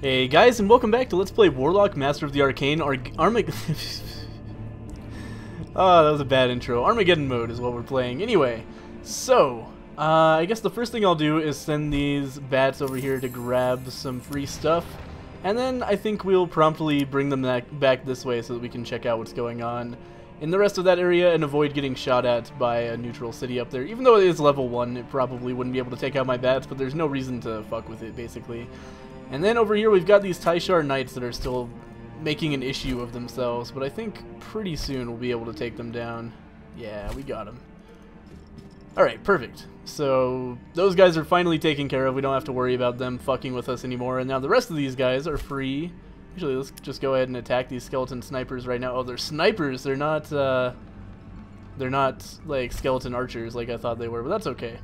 Hey guys, and welcome back to Let's Play Warlock, Master of the Arcane, Armageddon. Oh, that was a bad intro. Armageddon mode is what we're playing. Anyway, so, I guess the first thing I'll do is send these bats over here to grab some free stuff. And then I think we'll promptly bring them back this way so that we can check out what's going on in the rest of that area and avoid getting shot at by a neutral city up there. Even though it is level 1, it probably wouldn't be able to take out my bats, but there's no reason to fuck with it, basically. And then over here we've got these Taishar Knights that are still making an issue of themselves, but I think pretty soon we'll be able to take them down. Yeah, we got them. Alright, perfect. So those guys are finally taken care of. We don't have to worry about them fucking with us anymore. And now the rest of these guys are free. Actually, let's just go ahead and attack these skeleton snipers right now. Oh, they're snipers. They're not like skeleton archers like I thought they were, but that's okay.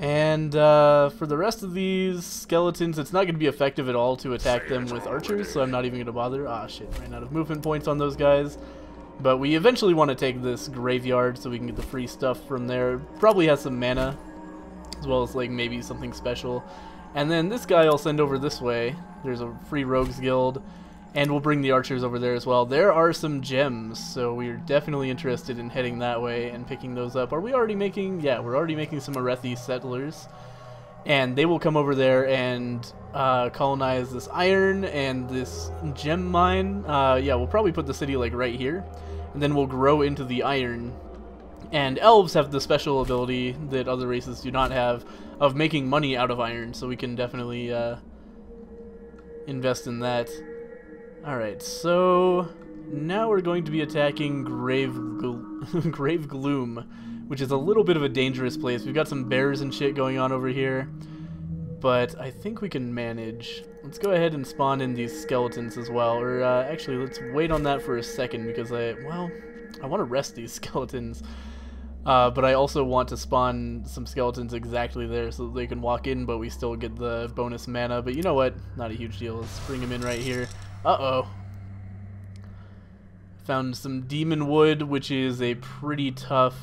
And for the rest of these skeletons, it's not going to be effective at all to attack them with archers, so I'm not even going to bother. Ah, shit, ran out of movement points on those guys. But we eventually want to take this graveyard so we can get the free stuff from there. Probably has some mana, as well as like maybe something special. And then this guy I'll send over this way. There's a free rogues guild. And we'll bring the archers over there as well. There are some gems, so we're definitely interested in heading that way and picking those up. Are we already making... Yeah, we're already making some Arethi settlers. And they will come over there and colonize this iron and this gem mine. Yeah, we'll probably put the city like right here. And then we'll grow into the iron. And elves have the special ability that other races do not have of making money out of iron. So we can definitely invest in that. Alright, so now we're going to be attacking Grave Gloom, which is a little bit of a dangerous place. We've got some bears and shit going on over here, but I think we can manage. Let's go ahead and spawn in these skeletons as well, or actually let's wait on that for a second because I want to rest these skeletons, but I also want to spawn some skeletons exactly there so that they can walk in, but we still get the bonus mana. But you know what? Not a huge deal. Let's bring them in right here. Uh-oh. Found some demon wood, which is a pretty tough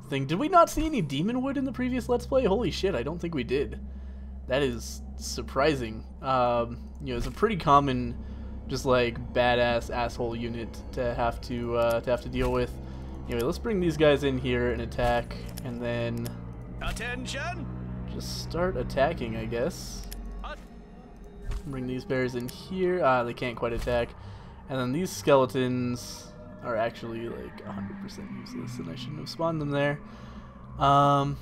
thing. Did we not see any demon wood in the previous Let's Play? Holy shit, I don't think we did. That is surprising. You know, it's a pretty common, just like badass asshole unit to have to deal with. Anyway, let's bring these guys in here and attack, and then attention. Just start attacking, I guess. Bring these bears in here. Ah, they can't quite attack. And then these skeletons are actually like 100% useless, and I shouldn't have spawned them there. Because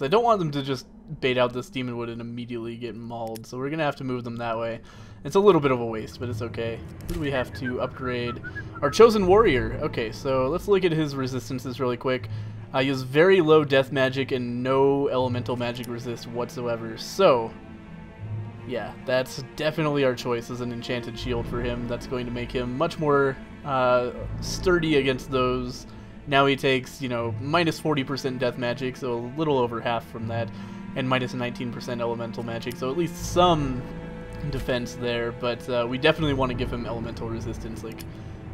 I don't want them to just bait out this demon wood and immediately get mauled, so we're gonna have to move them that way. It's a little bit of a waste, but it's okay. Who do we have to upgrade? Our chosen warrior. Okay, so let's look at his resistances really quick. He has very low death magic and no elemental magic resist whatsoever. So yeah, that's definitely our choice as an enchanted shield for him. That's going to make him much more sturdy against those. Now he takes, you know, minus 40% death magic, so a little over half from that, and minus 19% elemental magic, so at least some defense there. But we definitely want to give him elemental resistance, like,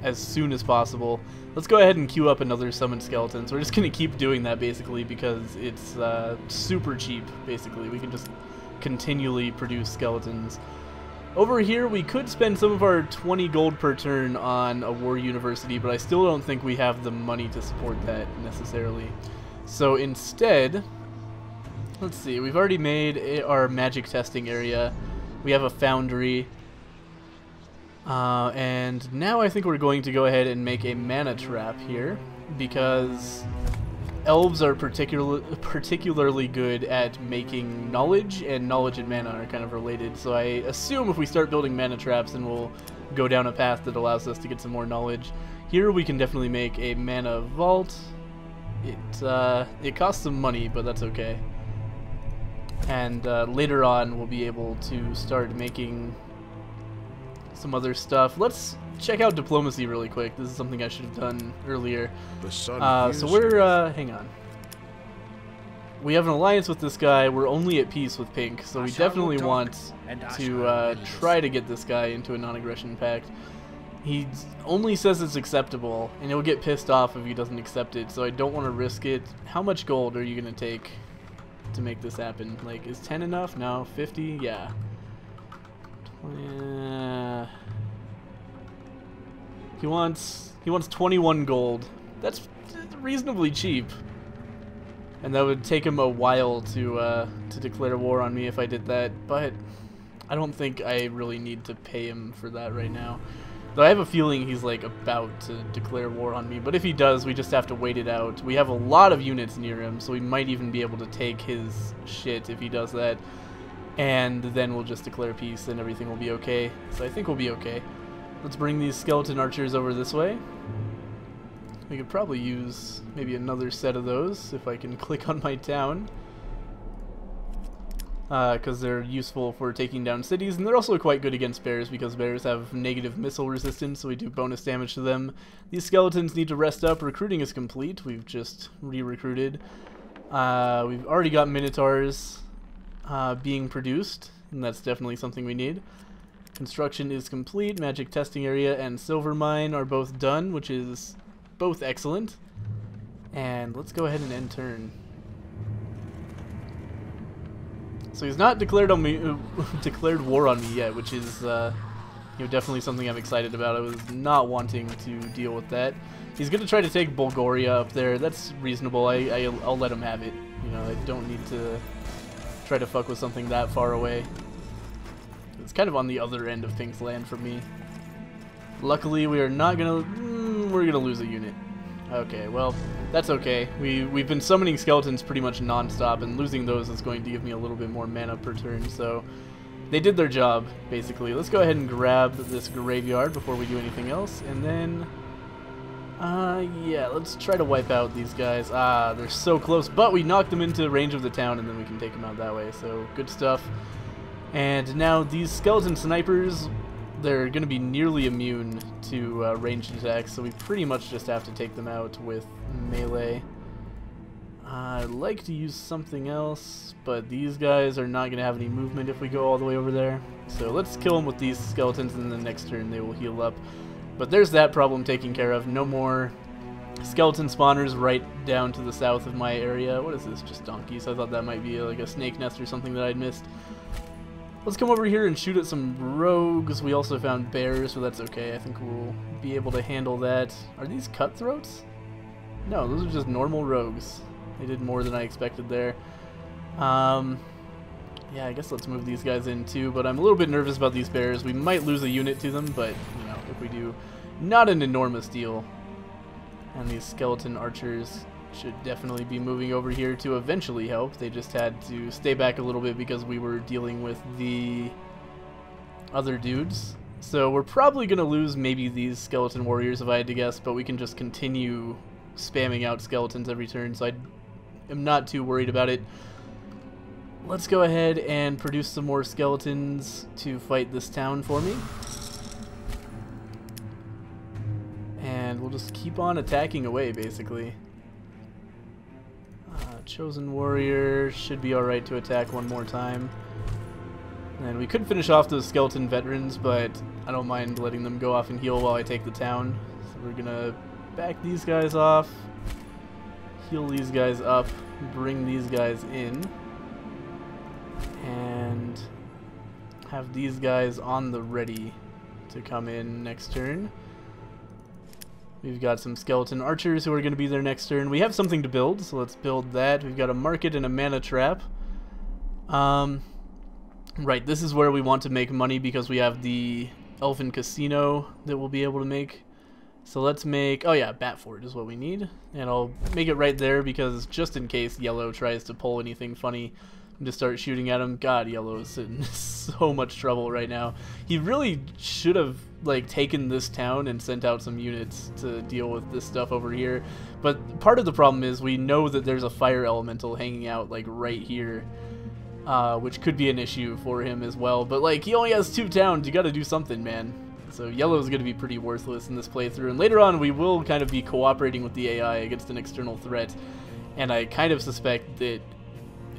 as soon as possible. Let's go ahead and queue up another summoned skeleton. So we're just going to keep doing that, basically, because it's super cheap, basically. We can just continually produce skeletons. Over here we could spend some of our 20 gold per turn on a war university, but I still don't think we have the money to support that necessarily. So instead, let's see, we've already made our magic testing area. We have a foundry, and now I think we're going to go ahead and make a mana trap here, because elves are particularly good at making knowledge, and knowledge and mana are kind of related. So I assume if we start building mana traps, then we'll go down a path that allows us to get some more knowledge. Here we can definitely make a mana vault. It costs some money, but that's okay. And later on we'll be able to start making some other stuff. Let's check out diplomacy really quick. This is something I should have done earlier. So we're hang on. We have an alliance with this guy. We're only at peace with Pink, so we definitely want to try to get this guy into a non-aggression pact. He only says it's acceptable, and he'll get pissed off if he doesn't accept it, so I don't want to risk it. How much gold are you going to take? to make this happen. Like, is 10 enough? No. 50? Yeah. 20, he wants 21 gold. That's reasonably cheap. And that would take him a while to declare war on me if I did that, but I don't think I really need to pay him for that right now. Though I have a feeling he's like about to declare war on me, but if he does, we just have to wait it out. We have a lot of units near him, so we might even be able to take his shit if he does that. And then we'll just declare peace and everything will be okay. So I think we'll be okay. Let's bring these skeleton archers over this way. We could probably use maybe another set of those if I can click on my town. Because they're useful for taking down cities, and they're also quite good against bears because bears have negative missile resistance, so we do bonus damage to them. These skeletons need to rest up. Recruiting is complete. We've just re-recruited. We've already got minotaurs being produced, and that's definitely something we need. Construction is complete. Magic testing area and silver mine are both done, which is both excellent. And let's go ahead and end turn. So he's not declared on me, declared war on me yet, which is definitely something I'm excited about. I was not wanting to deal with that. He's gonna try to take Bulgaria up there. That's reasonable. I'll let him have it. You know, I don't need to try to fuck with something that far away. It's kind of on the other end of things land for me. Luckily, we are not gonna. We're gonna lose a unit. Okay, well, that's okay. We've been summoning skeletons pretty much non-stop, and losing those is going to give me a little bit more mana per turn, so they did their job, basically. Let's go ahead and grab this graveyard before we do anything else, and then, yeah, let's try to wipe out these guys. They're so close, but we knocked them into range of the town, and then we can take them out that way, so good stuff. And now these skeleton snipers, they're going to be nearly immune to ranged attacks, so we pretty much just have to take them out with melee. I'd like to use something else, but these guys are not going to have any movement if we go all the way over there. So let's kill them with these skeletons, and then the next turn they will heal up. But there's that problem taken care of. No more skeleton spawners right down to the south of my area. What is this? Just donkeys. I thought that might be like a snake nest or something that I'd missed. Let's come over here and shoot at some rogues. We also found bears, so that's okay. I think we'll be able to handle that. Are these cutthroats? No, those are just normal rogues. They did more than I expected there. Yeah, I guess let's move these guys in too, but I'm a little bit nervous about these bears. We might lose a unit to them, but, you know, if we do, not an enormous deal. And these skeleton archers should definitely be moving over here to eventually help. They just had to stay back a little bit because we were dealing with the other dudes. So we're probably going to lose maybe these skeleton warriors if I had to guess, but we can just continue spamming out skeletons every turn, so I am not too worried about it. Let's go ahead and produce some more skeletons to fight this town for me. And we'll just keep on attacking away, basically. Chosen warrior should be alright to attack one more time. And we could finish off those skeleton veterans, but I don't mind letting them go off and heal while I take the town. So we're gonna back these guys off, heal these guys up, bring these guys in, and have these guys on the ready to come in next turn. We've got some skeleton archers who are going to be there next turn. We have something to build, so let's build that. We've got a market and a mana trap. Right, this is where we want to make money because we have the elfin casino that we'll be able to make. So let's make, oh yeah, bat fort is what we need. And I'll make it right there because just in case yellow tries to pull anything funny and to start shooting at him. God, yellow is in so much trouble right now. He really should have like taken this town and sent out some units to deal with this stuff over here. But part of the problem is we know that there's a fire elemental hanging out like right here, which could be an issue for him as well. But like he only has 2 towns, you got to do something, man. So yellow is going to be pretty worthless in this playthrough, and later on we will kind of be cooperating with the AI against an external threat, and I kind of suspect that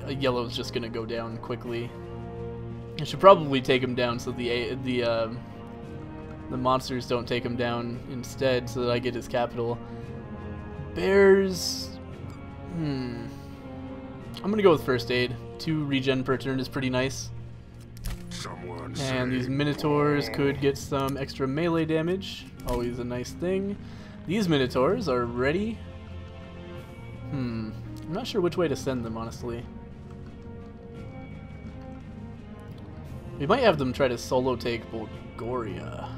yellow is just going to go down quickly. I should probably take him down so the monsters don't take him down instead, so that I get his capital. Bears, I'm gonna go with first aid. 2 regen per turn is pretty nice. And these Minotaurs could get some extra melee damage. Always a nice thing. These Minotaurs are ready. I'm not sure which way to send them, honestly. We might have them try to solo take Bulgaria.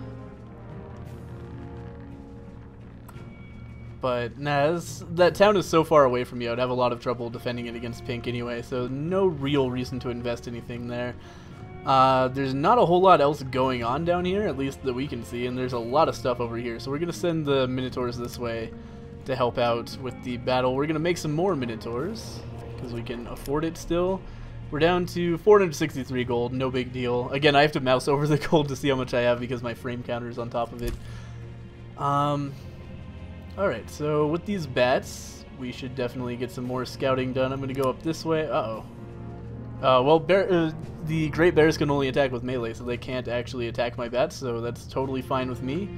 But nah, that town is so far away from me, I'd have a lot of trouble defending it against pink anyway, so no real reason to invest anything there. There's not a whole lot else going on down here, at least that we can see, and there's a lot of stuff over here. So we're going to send the Minotaurs this way to help out with the battle. We're going to make some more Minotaurs, because we can afford it still. We're down to 463 gold, no big deal. Again, I have to mouse over the gold to see how much I have because my frame counter is on top of it. Alright, so with these bats, we should definitely get some more scouting done. I'm going to go up this way. Uh-oh. Well, the Great Bears can only attack with melee, so they can't actually attack my bats, so that's totally fine with me.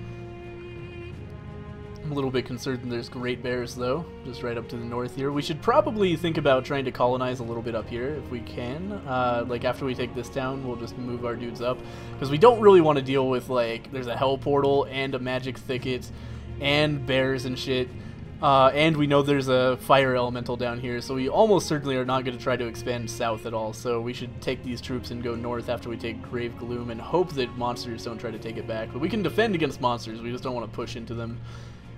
I'm a little bit concerned there's Great Bears, though, just right up to the north here. We should probably think about trying to colonize a little bit up here, if we can. Like, after we take this town, we'll just move our dudes up, because we don't really want to deal with, like, there's a hell portal and a magic thicket and bears and shit. And we know there's a fire elemental down here, so we almost certainly are not going to try to expand south at all. So we should take these troops and go north after we take Grave Gloom and hope that monsters don't try to take it back. But we can defend against monsters, we just don't want to push into them,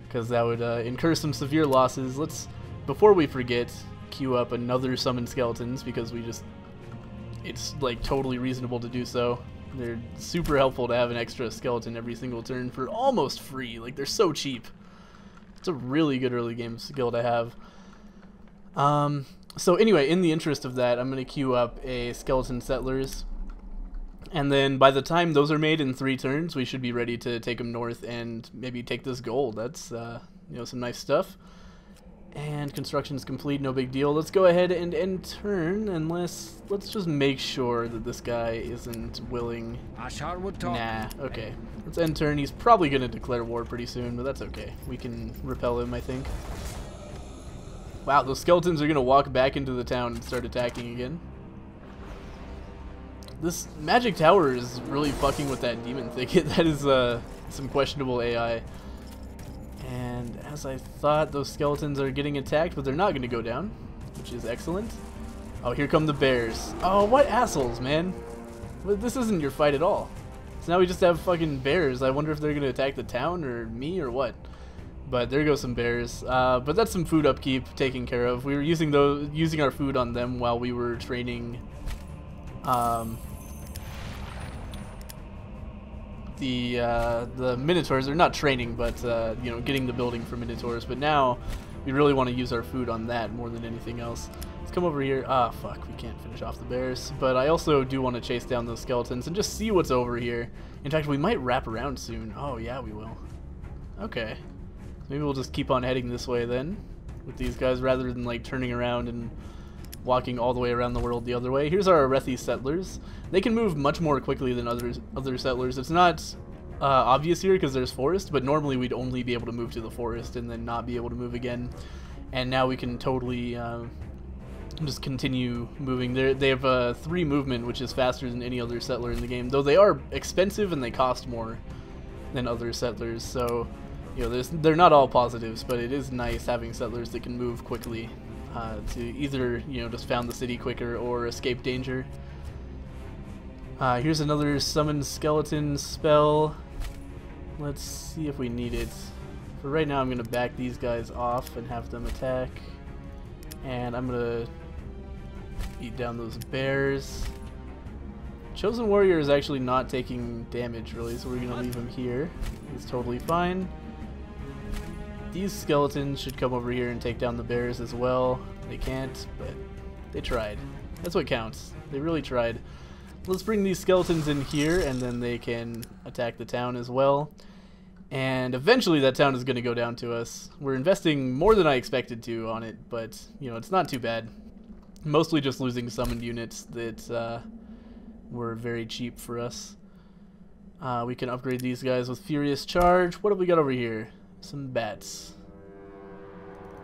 because that would incur some severe losses. Let's, before we forget, queue up another summon skeletons, because it's like totally reasonable to do so. They're super helpful to have an extra skeleton every single turn for almost free. Like, they're so cheap. It's a really good early game skill to have. So anyway, in the interest of that, I'm going to queue up a Skeleton Settlers. And then by the time those are made in 3 turns, we should be ready to take them north and maybe take this gold. That's, you know, some nice stuff. And construction's complete, no big deal. Let's go ahead and end turn, unless, let's just make sure that this guy isn't willing. Nah, okay. Let's end turn. He's probably going to declare war pretty soon, but that's okay. We can repel him, I think. Wow, those skeletons are going to walk back into the town and start attacking again. This magic tower is really fucking with that demon thicket. That is some questionable AI. And as I thought, those skeletons are getting attacked, but they're not going to go down, which is excellent. Oh, here come the bears. Oh, what assholes, man. Well, this isn't your fight at all. So now we just have fucking bears. I wonder if they're going to attack the town or me or what. But there go some bears. But that's some food upkeep taken care of. We were using our food on them while we were training the Minotaurs. Are not training, but you know, getting the building for Minotaurs. But now we really want to use our food on that more than anything else. Let's come over here. Ah, fuck, we can't finish off the bears. But I also do want to chase down those skeletons and just see what's over here. In fact, we might wrap around soon. Oh yeah, we will. Okay, maybe we'll just keep on heading this way then with these guys, rather than like turning around and walking all the way around the world the other way. Here's our Arethi settlers. They can move much more quickly than other settlers. It's not obvious here because there's forest, but normally we'd only be able to move to the forest and then not be able to move again. And now we can totally just continue moving. They have 3 movement, which is faster than any other settler in the game, though they are expensive and they cost more than other settlers. So, you know, they're not all positives, but it is nice having settlers that can move quickly to either, you know, just found the city quicker or escape danger. Here's another summon skeleton spell. Let's see if we need it. For right now, I'm going to back these guys off and have them attack. And I'm going to beat down those bears. Chosen Warrior is actually not taking damage, really, so we're going to leave him here. He's totally fine. These skeletons should come over here and take down the bears as well. They can't, but they tried. That's what counts. They really tried. Let's bring these skeletons in here, and then they can attack the town as well. And eventually that town is going to go down to us. We're investing more than I expected to on it, but, you know, it's not too bad. Mostly just losing summoned units that were very cheap for us. We can upgrade these guys with Furious Charge. What have we got over here? Some bats.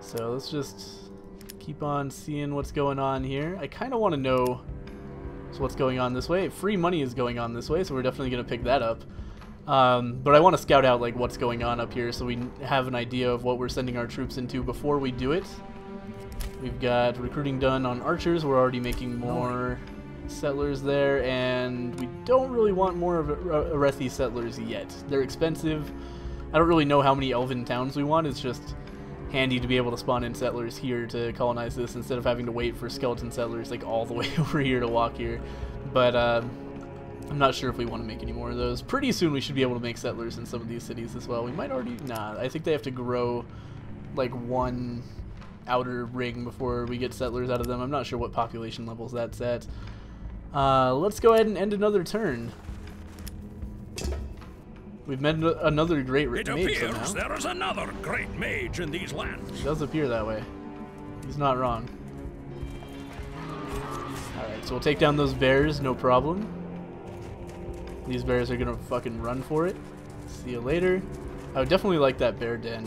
So let's just keep on seeing what's going on here. I kind of want to know what's going on this way. Free money is going on this way, so we're definitely going to pick that up. But I want to scout out like what's going on up here so we have an idea of what we're sending our troops into before we do it. We've got recruiting done on archers. We're already making more settlers there, and we don't really want more of Arethi settlers yet. They're expensive. I don't really know how many elven towns we want. It's just handy to be able to spawn in settlers here to colonize this instead of having to wait for skeleton settlers like all the way over here to walk here. But I'm not sure if we want to make any more of those. Pretty soon we should be able to make settlers in some of these cities as well. We might already... Nah, I think they have to grow like one outer ring before we get settlers out of them. I'm not sure what population levels that's at. Let's go ahead and end another turn. We've met another great mage somehow. It appears there is another great mage in these lands. It does appear that way. He's not wrong. Alright, so we'll take down those bears, no problem. These bears are gonna fucking run for it. See you later. I would definitely like that bear den.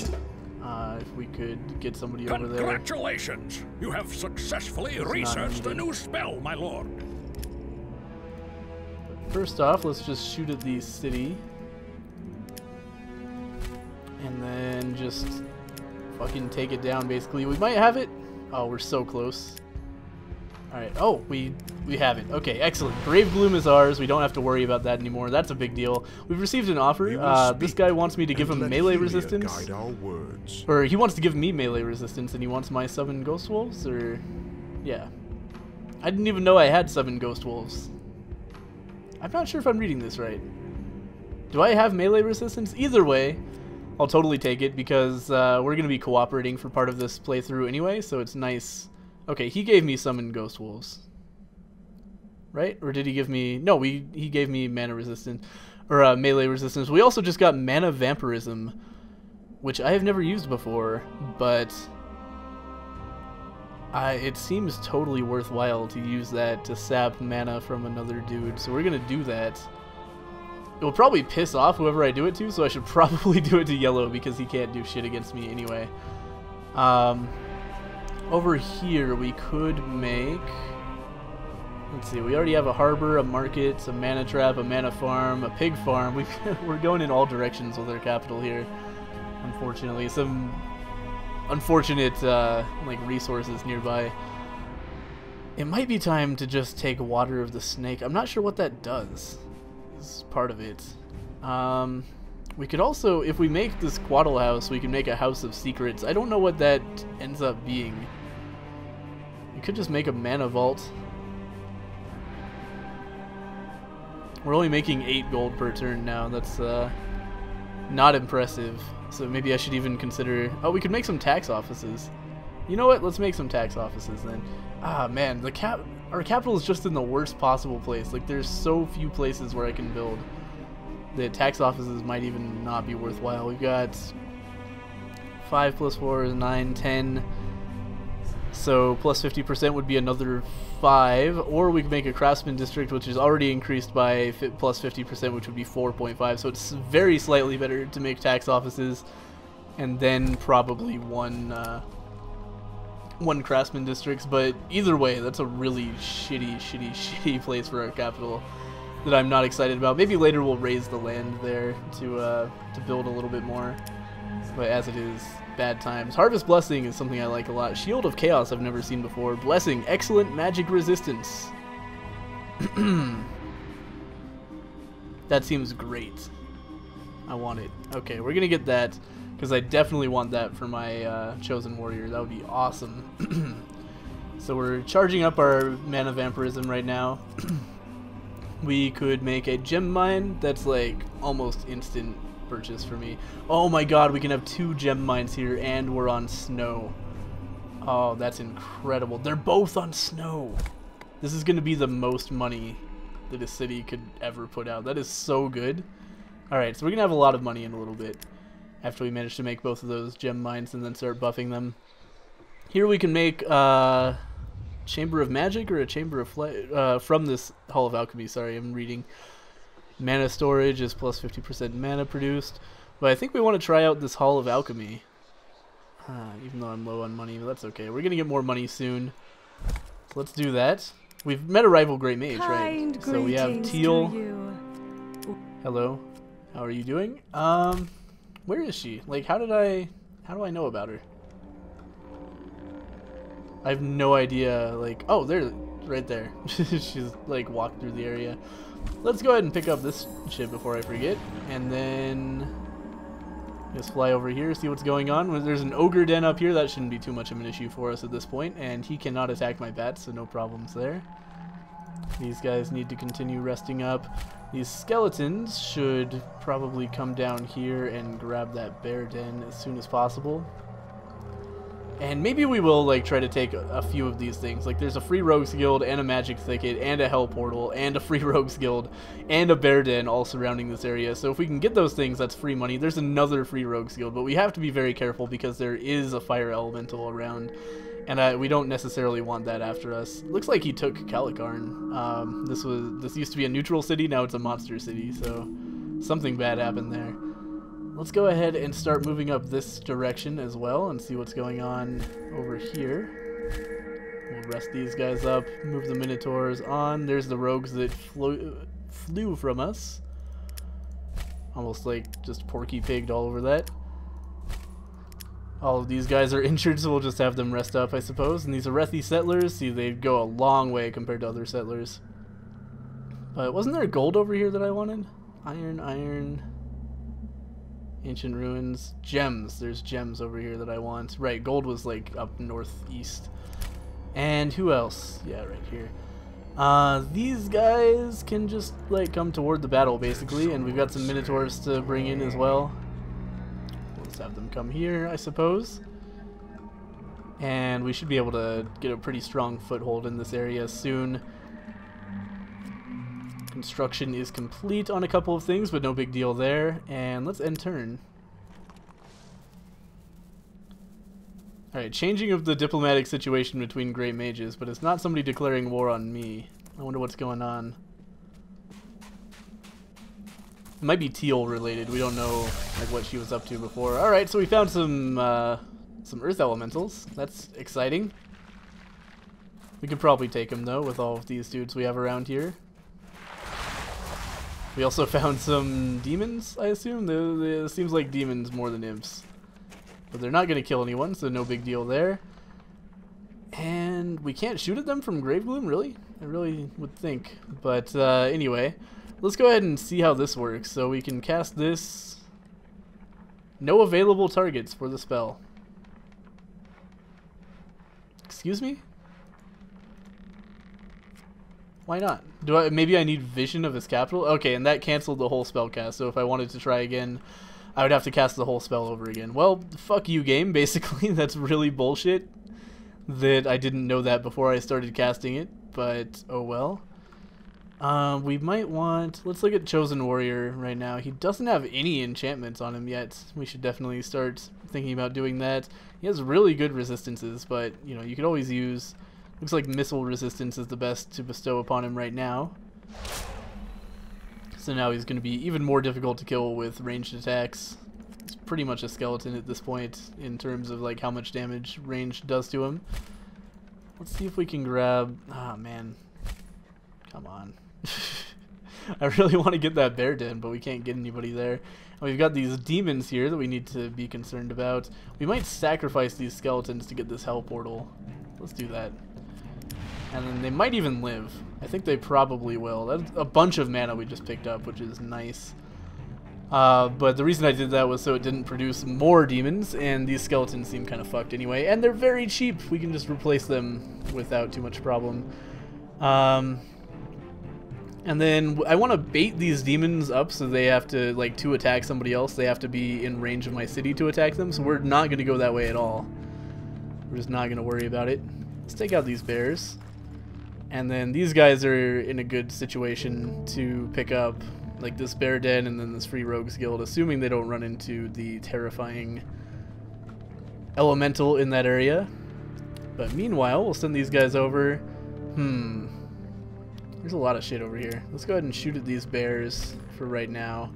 If we could get somebody over there. Congratulations! You have successfully researched a new spell, my lord. First off, let's just shoot at the city. And then just fucking take it down, basically. We might have it. Oh, we're so close. Alright. Oh, we have it. Okay, excellent. Brave Gloom is ours. We don't have to worry about that anymore. That's a big deal. We've received an offer. This guy wants me to give him melee resistance. Or he wants to give me melee resistance, and he wants my 7 Ghost Wolves? Or... yeah. I didn't even know I had 7 Ghost Wolves. I'm not sure if I'm reading this right. Do I have melee resistance? Either way, I'll totally take it because we're going to be cooperating for part of this playthrough anyway, so it's nice. Okay, he gave me summon Ghost Wolves. Right? Or did he give me... No, he gave me mana resistance. Or melee resistance. We also just got mana vampirism, which I have never used before, but it seems totally worthwhile to use that to sap mana from another dude, so we're going to do that. It will probably piss off whoever I do it to, so I should probably do it to yellow because he can't do shit against me anyway. Over here we could make... let's see, we already have a harbor, a market, a mana trap, a mana farm, a pig farm. We're going in all directions with our capital here, unfortunately. Some unfortunate like resources nearby. It might be time to just take Water of the Snake. I'm not sure what that does. Is part of it. We could also, if we make this Quaddle House, we can make a House of Secrets. I don't know what that ends up being. We could just make a Mana Vault. We're only making 8 gold per turn now. That's not impressive. So maybe I should even consider... oh, we could make some tax offices. You know what? Let's make some tax offices then. Ah, man, our capital is just in the worst possible place. Like, there's so few places where I can build. The tax offices might even not be worthwhile. We've got 5 plus 4 is 9, 10. So plus 50% would be another 5. Or we could make a craftsman district, which is already increased by plus 50%, which would be 4.5. So it's very slightly better to make tax offices. And then probably one craftsman districts. But either way, that's a really shitty place for our capital that I'm not excited about. Maybe later we'll raise the land there to build a little bit more. But as it is, bad times. Harvest Blessing is something I like a lot. Shield of Chaos I've never seen before. Blessing, excellent magic resistance. That seems great. I want it. Okay, we're gonna get that because I definitely want that for my chosen warrior. That would be awesome. So we're charging up our mana vampirism right now. We could make a gem mine that's like almost instant purchase for me. Oh my god, we can have 2 gem mines here and we're on snow. Oh, that's incredible. They're both on snow. This is going to be the most money that a city could ever put out. That is so good. Alright, so we're going to have a lot of money in a little bit after we manage to make both of those gem mines and then start buffing them. Here we can make Chamber of Magic or a Chamber of Flight from this Hall of Alchemy. Sorry, I'm reading. Mana storage is plus 50% mana produced. But I think we want to try out this Hall of Alchemy. Even though I'm low on money, but that's okay. We're gonna get more money soon. So let's do that. We've met a rival Great Mage, right? So we have Teal. Hello. How are you doing? Where is she? Like, how do I know about her? I have no idea. Like, oh, there, right there. She's like walked through the area. Let's go ahead and pick up this ship before I forget, and then just fly over here, see what's going on. There's an ogre den up here. That shouldn't be too much of an issue for us at this point, and he cannot attack my bats, so no problems there. These guys need to continue resting up. These skeletons should probably come down here and grab that bear den as soon as possible. And maybe we will like try to take a few of these things. Like there's a free rogues guild and a magic thicket and a hell portal and a free rogues guild and a bear den all surrounding this area. So if we can get those things, that's free money. There's another free rogues guild, but we have to be very careful because there is a fire elemental around, and we don't necessarily want that after us. Looks like he took Calicarn. This used to be a neutral city, now it's a monster city. So something bad happened there. Let's go ahead and start moving up this direction as well and see what's going on over here. We'll rest these guys up, move the Minotaurs on. There's the rogues that flew from us. Almost like just Porky Pigged all over that. All of these guys are injured, so we'll just have them rest up, I suppose. And these Arethi settlers, see, they go a long way compared to other settlers. But wasn't there gold over here that I wanted? Iron... Ancient ruins. Gems. There's gems over here that I want. Right, gold was like up northeast. And who else? Yeah, right here. These guys can just like come toward the battle basically, and we've got some Minotaurs to bring in as well. Let's have them come here, I suppose. And we should be able to get a pretty strong foothold in this area soon. Construction is complete on a couple of things, but no big deal there. And let's end turn. Alright, changing of the diplomatic situation between great mages, but it's not somebody declaring war on me. I wonder what's going on. It might be Teal related. We don't know like what she was up to before. Alright, so we found some earth elementals. That's exciting. We could probably take them though with all of these dudes we have around here. We also found some demons, I assume. It seems like demons more than imps. But they're not going to kill anyone, so no big deal there. And we can't shoot at them from Grave Gloom, really? I really would think. But anyway, let's go ahead and see how this works. So we can cast this. No available targets for the spell. Excuse me? Why not? Maybe I need vision of his capital? Okay, and that canceled the whole spell cast, so if I wanted to try again, I would have to cast the whole spell over again. Well, fuck you, game, basically. That's really bullshit that I didn't know that before I started casting it, but oh well. We might want... Let's look at Chosen Warrior right now. He doesn't have any enchantments on him yet. We should definitely start thinking about doing that. He has really good resistances, but, you know, you could always use... Looks like missile resistance is the best to bestow upon him right now. So now he's going to be even more difficult to kill with ranged attacks. He's pretty much a skeleton at this point in terms of like how much damage range does to him. Let's see if we can grab... Ah, man. Come on. I really want to get that bear den, but we can't get anybody there. And we've got these demons here that we need to be concerned about. We might sacrifice these skeletons to get this hell portal. Let's do that. And then they might even live. I think they probably will. That's a bunch of mana we just picked up, which is nice. But the reason I did that was so it didn't produce more demons, and these skeletons seem kind of fucked anyway. And they're very cheap. We can just replace them without too much problem. And then I want to bait these demons up so they have to, like, to attack somebody else, they have to be in range of my city to attack them. So we're not going to go that way at all. We're just not going to worry about it. Let's take out these bears. And then these guys are in a good situation to pick up, like this bear den and then this free rogues guild, assuming they don't run into the terrifying elemental in that area. But meanwhile, we'll send these guys over. There's a lot of shit over here. Let's go ahead and shoot at these bears for right now.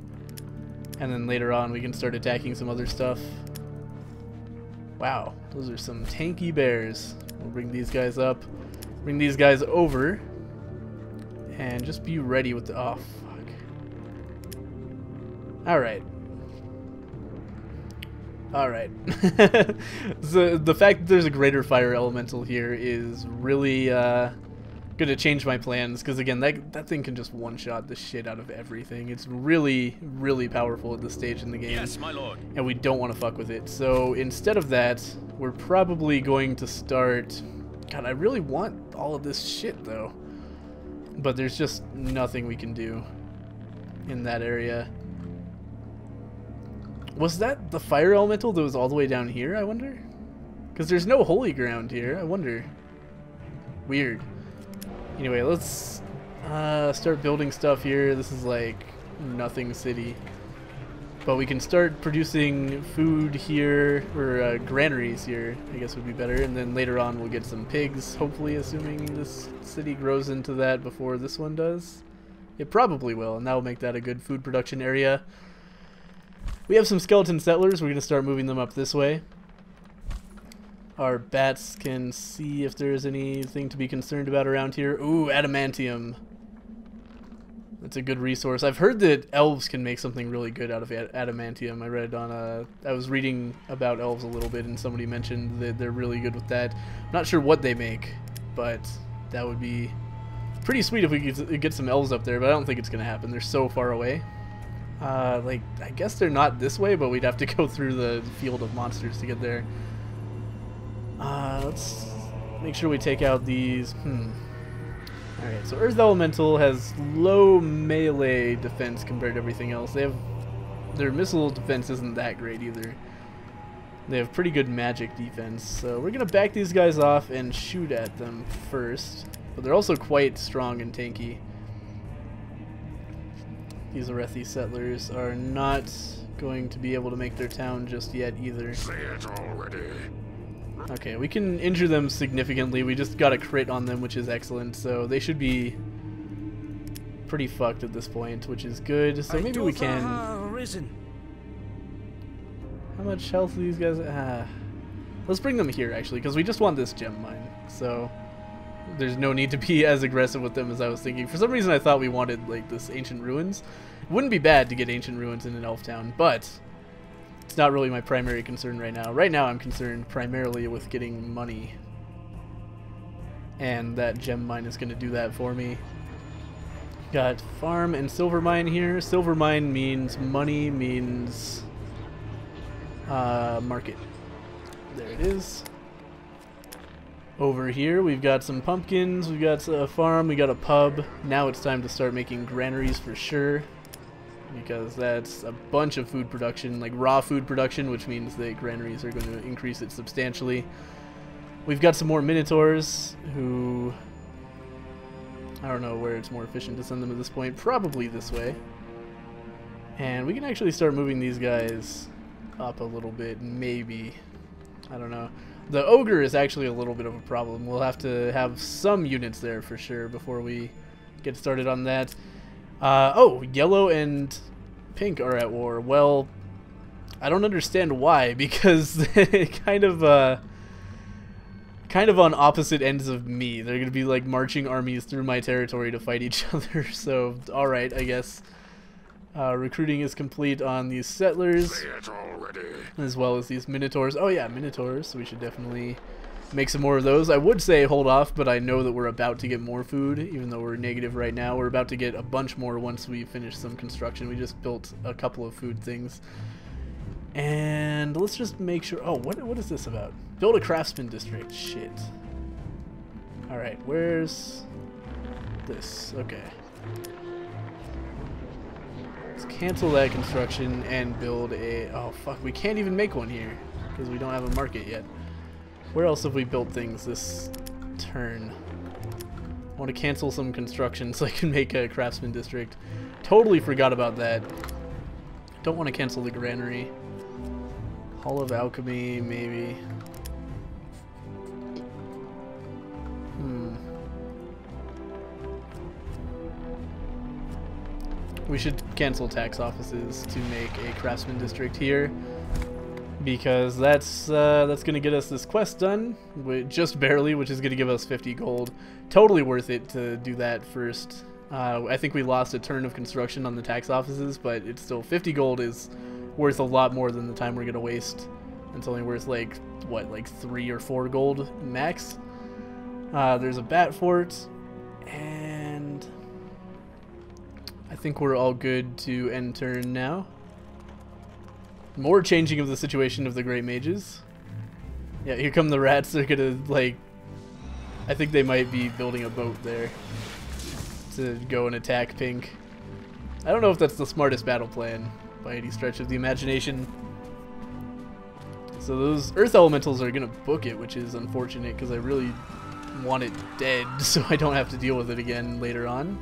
And then later on we can start attacking some other stuff. Wow, those are some tanky bears. We'll bring these guys up, bring these guys over, and just be ready with the... Oh, fuck. Alright. Alright. So the fact that there's a greater fire elemental here is really gonna change my plans, because again, that thing can just one-shot the shit out of everything. It's really, really powerful at this stage in the game. Yes, my lord. And we don't want to fuck with it. So instead of that, we're probably going to start... God, I really want all of this shit, though. But there's just nothing we can do in that area. Was that the fire elemental that was all the way down here, I wonder? Because there's no holy ground here, I wonder. Weird. Anyway, let's start building stuff here. This is like nothing city. But we can start producing food here, or granaries here, I guess would be better. And then later on we'll get some pigs, hopefully, assuming this city grows into that before this one does. It probably will, and that will make that a good food production area. We have some skeleton settlers. We're going to start moving them up this way. Our bats can see if there's anything to be concerned about around here. Ooh, adamantium. That's a good resource. I've heard that elves can make something really good out of adamantium. I read on I was reading about elves a little bit, and somebody mentioned that they're really good with that. I'm not sure what they make, but that would be pretty sweet if we could get some elves up there, but I don't think it's going to happen. They're so far away. Like, I guess they're not this way, but we'd have to go through the field of monsters to get there. Let's make sure we take out these. Alright, so Earth Elemental has low melee defense compared to everything else. Their missile defense isn't that great either. They have pretty good magic defense, so we're gonna back these guys off and shoot at them first. But they're also quite strong and tanky. These Arethi settlers are not going to be able to make their town just yet either. Say it already. Okay, we can injure them significantly. We just got a crit on them, which is excellent. So they should be pretty fucked at this point, which is good. So maybe we can... How much health do these guys... Let's bring them here, actually, because we just want this gem mine. So there's no need to be as aggressive with them as I was thinking. For some reason, I thought we wanted, like, this ancient ruins. It wouldn't be bad to get ancient ruins in an elf town, but... it's not really my primary concern right now. Right now I'm concerned primarily with getting money. And that gem mine is going to do that for me. Got farm and silver mine here. Silver mine means money, means market. There it is. Over here we've got some pumpkins, we've got a farm, we got a pub. Now it's time to start making granaries for sure, because that's a bunch of food production, like raw food production, which means the granaries are going to increase it substantially. We've got some more minotaurs who... I don't know where it's more efficient to send them at this point. Probably this way. And we can actually start moving these guys up a little bit, maybe. I don't know. The ogre is actually a little bit of a problem. We'll have to have some units there for sure before we get started on that. Oh, yellow and pink are at war. Well, I don't understand why, because they kind of on opposite ends of me. They're going to be like marching armies through my territory to fight each other. So, alright, I guess. Recruiting is complete on these settlers, as well as these minotaurs. Oh yeah, minotaurs, so we should definitely make some more of those. I would say hold off, but I know that we're about to get more food, even though we're negative right now. We're about to get a bunch more once we finish some construction. We just built a couple of food things. And let's just make sure... Oh, what is this about? Build a craftsman district. Shit. Alright, where's this? Okay. Let's cancel that construction and build a... Oh, fuck. We can't even make one here because we don't have a market yet. Where else have we built things this turn? I want to cancel some construction so I can make a craftsman district. Totally forgot about that. Don't want to cancel the granary. Hall of Alchemy, maybe. We should cancel tax offices to make a craftsman district here, because that's gonna get us this quest done, just barely, which is gonna give us 50 gold. Totally worth it to do that first. I think we lost a turn of construction on the tax offices, but it's still 50 gold is worth a lot more than the time we're gonna waste. It's only worth like what, like 3 or 4 gold max. There's a bat fort, and I think we're all good to end turn now. More changing of the situation of the Great Mages. Yeah, here come the rats. They're gonna, like, I think they might be building a boat there to go and attack Pink. I don't know if that's the smartest battle plan by any stretch of the imagination. So those Earth Elementals are gonna book it, which is unfortunate because I really want it dead so I don't have to deal with it again later on.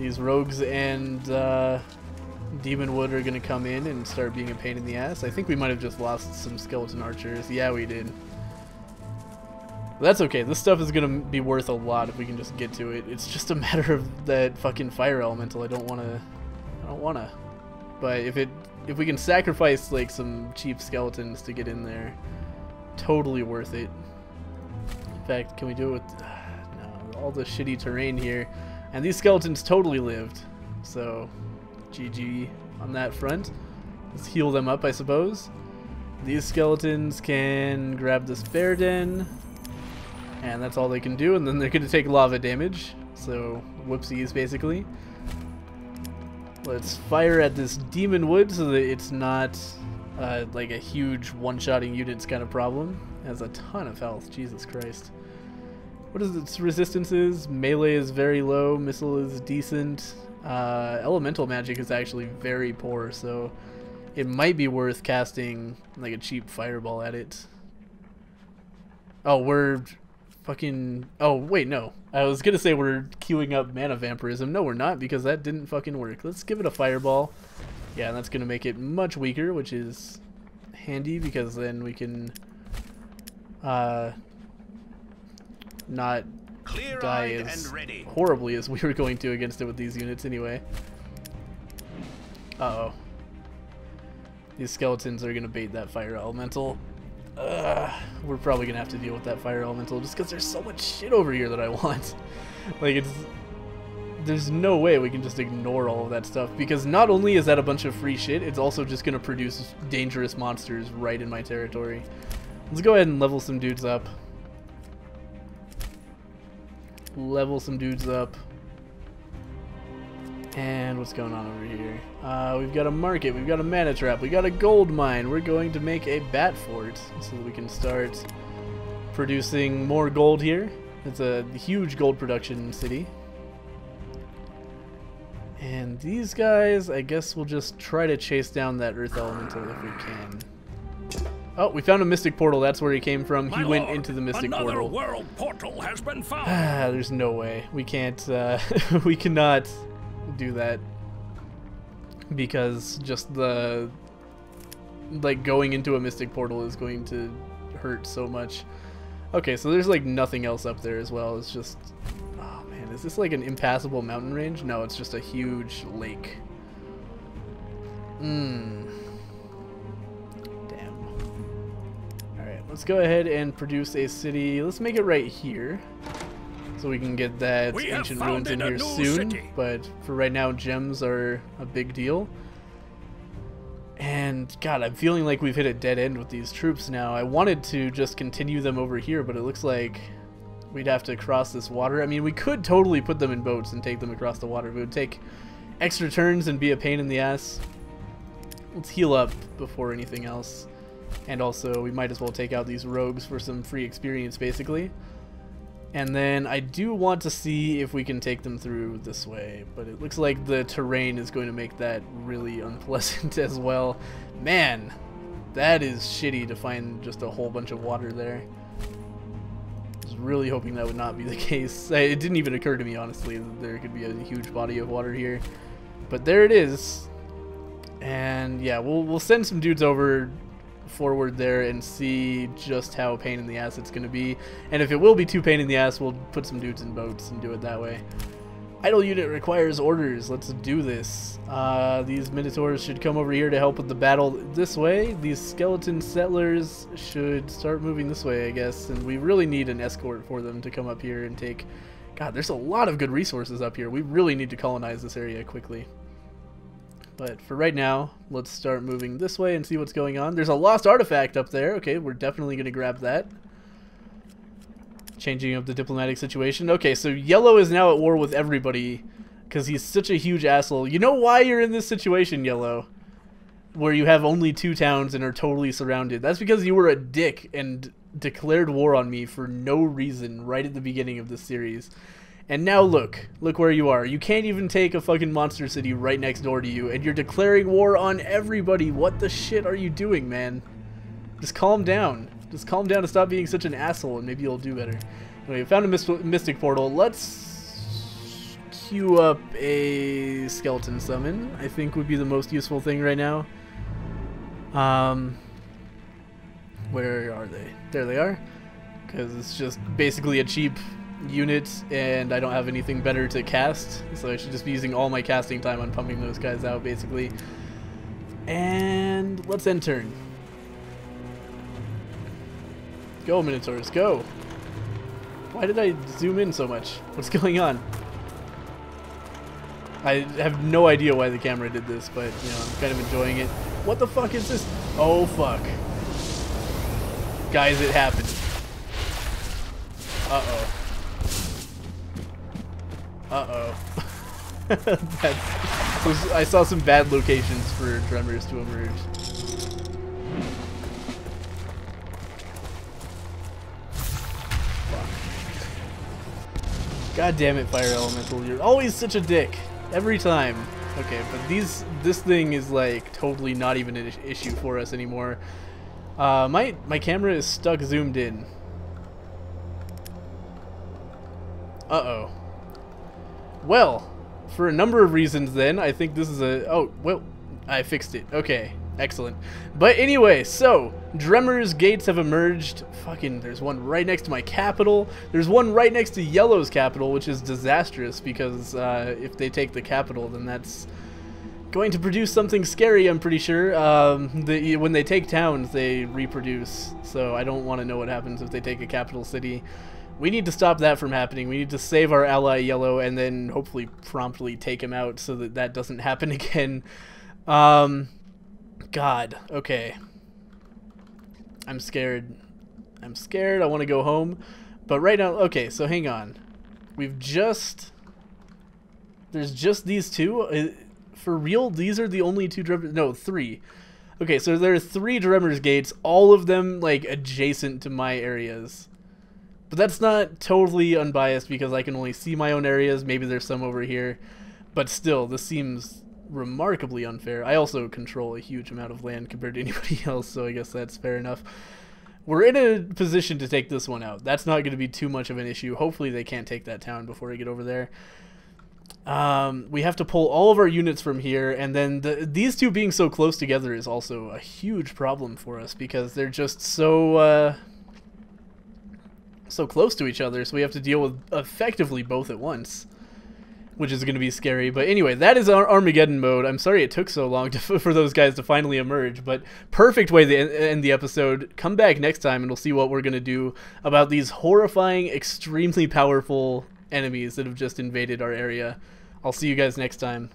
These rogues and Demon Wood are going to come in and start being a pain in the ass. I think we might have just lost some skeleton archers. Yeah, we did. But that's okay. This stuff is going to be worth a lot if we can just get to it. It's just a matter of that fucking fire elemental. I don't want to. But if we can sacrifice like some cheap skeletons to get in there, totally worth it. In fact, can we do it with no, all the shitty terrain here? And these skeletons totally lived. So GG on that front. Let's heal them up, I suppose. These skeletons can grab this bear den, and that's all they can do, and then they're going to take lava damage. So whoopsies, basically. Let's fire at this Demon Wood so that it's not like a huge one-shotting units kind of problem. It has a ton of health, Jesus Christ. What is its resistances? Melee is very low, missile is decent. Elemental magic is actually very poor, so it might be worth casting like a cheap fireball at it. Oh, we're fucking... Oh, wait, no. I was gonna say we're queuing up mana vampirism. No, we're not, because that didn't fucking work. Let's give it a fireball. Yeah, and that's gonna make it much weaker, which is handy, because then we can not die as horribly as we were going to against it with these units anyway. Uh-oh. These skeletons are going to bait that fire elemental. We're probably going to have to deal with that fire elemental just because there's so much shit over here that I want. Like, there's no way we can just ignore all of that stuff, because not only is that a bunch of free shit, it's also just going to produce dangerous monsters right in my territory. Let's go ahead and level some dudes up. Level some dudes up. And what's going on over here? We've got a market, we've got a mana trap, we got a gold mine. We're going to make a bat fort so that we can start producing more gold here. It's a huge gold production city. And these guys, I guess we'll just try to chase down that earth elemental if we can. Oh, we found a mystic portal. That's where he came from. He went into the mystic portal. Another world portal has been found. There's no way. We can't, we cannot do that. Because just the, like, going into a mystic portal is going to hurt so much. Okay, so there's, like, nothing else up there as well. It's just, oh man, is this like an impassable mountain range? No, it's just a huge lake. Let's go ahead and produce a city. Let's make it right here, so we can get that ancient ruins in here soon. But for right now, gems are a big deal. And God, I'm feeling like we've hit a dead end with these troops now. I wanted to just continue them over here, but it looks like we'd have to cross this water. I mean, we could totally put them in boats and take them across the water, but it would take extra turns and be a pain in the ass. Let's heal up before anything else. And also, we might as well take out these rogues for some free experience, basically. And then I do want to see if we can take them through this way, but it looks like the terrain is going to make that really unpleasant as well. Man, that is shitty to find just a whole bunch of water there. I was really hoping that would not be the case. It didn't even occur to me, honestly, that there could be a huge body of water here. But there it is. And yeah, we'll send some dudes over forward there and see just how pain in the ass it's going to be. And if it will be too pain in the ass, we'll put some dudes in boats and do it that way. Idle unit requires orders. Let's do this. These Minotaurs should come over here to help with the battle this way. These skeleton settlers should start moving this way, I guess. And we really need an escort for them to come up here and take... God, there's a lot of good resources up here. We really need to colonize this area quickly. But for right now, let's start moving this way and see what's going on. There's a lost artifact up there. Okay, we're definitely going to grab that. Changing up the diplomatic situation. Okay, so Yellow is now at war with everybody because he's such a huge asshole. You know why you're in this situation, Yellow? Where you have only 2 towns and are totally surrounded. That's because you were a dick and declared war on me for no reason right at the beginning of this series. And now look where you are. You can't even take a fucking monster city right next door to you, and you're declaring war on everybody. What the shit are you doing, man? Just calm down. Just calm down and stop being such an asshole, and maybe you'll do better. Anyway, found a mystic portal. Let's queue up a skeleton summon. I think would be the most useful thing right now. Where are they? There they are. Because it's just basically a cheap unit, and I don't have anything better to cast, so I should just be using all my casting time on pumping those guys out, basically. And let's end turn. Go, Minotaurs, go! Why did I zoom in so much? What's going on? I have no idea why the camera did this, but, you know, I'm kind of enjoying it. What the fuck is this? Oh, fuck. Guys, it happened. Uh-oh. Uh-oh. I saw some bad locations for Tremors to emerge. Fuck. God damn it, Fire Elemental. You're always such a dick. Every time. Okay, but this thing is like totally not even an issue for us anymore. My camera is stuck zoomed in. Uh-oh. Well, for a number of reasons then, I think this is a... Oh, well, I fixed it. Okay, excellent. But anyway, so, Dremmer's gates have emerged. Fucking, there's one right next to my capital. There's one right next to Yellow's capital, which is disastrous because if they take the capital, then that's going to produce something scary, I'm pretty sure. When they take towns, they reproduce. So I don't want to know what happens if they take a capital city. We need to stop that from happening. We need to save our ally Yellow and then hopefully promptly take him out so that that doesn't happen again. God, okay. I'm scared. I'm scared. I want to go home. But right now, okay, so hang on. There's just these two? For real? These are the only 2 Dremers? No, 3. Okay, so there are 3 Dremers gates, all of them like adjacent to my areas. But that's not totally unbiased because I can only see my own areas. Maybe there's some over here. But still, this seems remarkably unfair. I also control a huge amount of land compared to anybody else, so I guess that's fair enough. We're in a position to take this one out. That's not going to be too much of an issue. Hopefully they can't take that town before I get over there. We have to pull all of our units from here, and then these 2 being so close together is also a huge problem for us because they're just so close to each other, so we have to deal with effectively both at once, which is going to be scary. But anyway, that is our Armageddon mode. I'm sorry it took so long for those guys to finally emerge, but perfect way to end the episode. Come back next time and we'll see what we're going to do about these horrifying, extremely powerful enemies that have just invaded our area. I'll see you guys next time.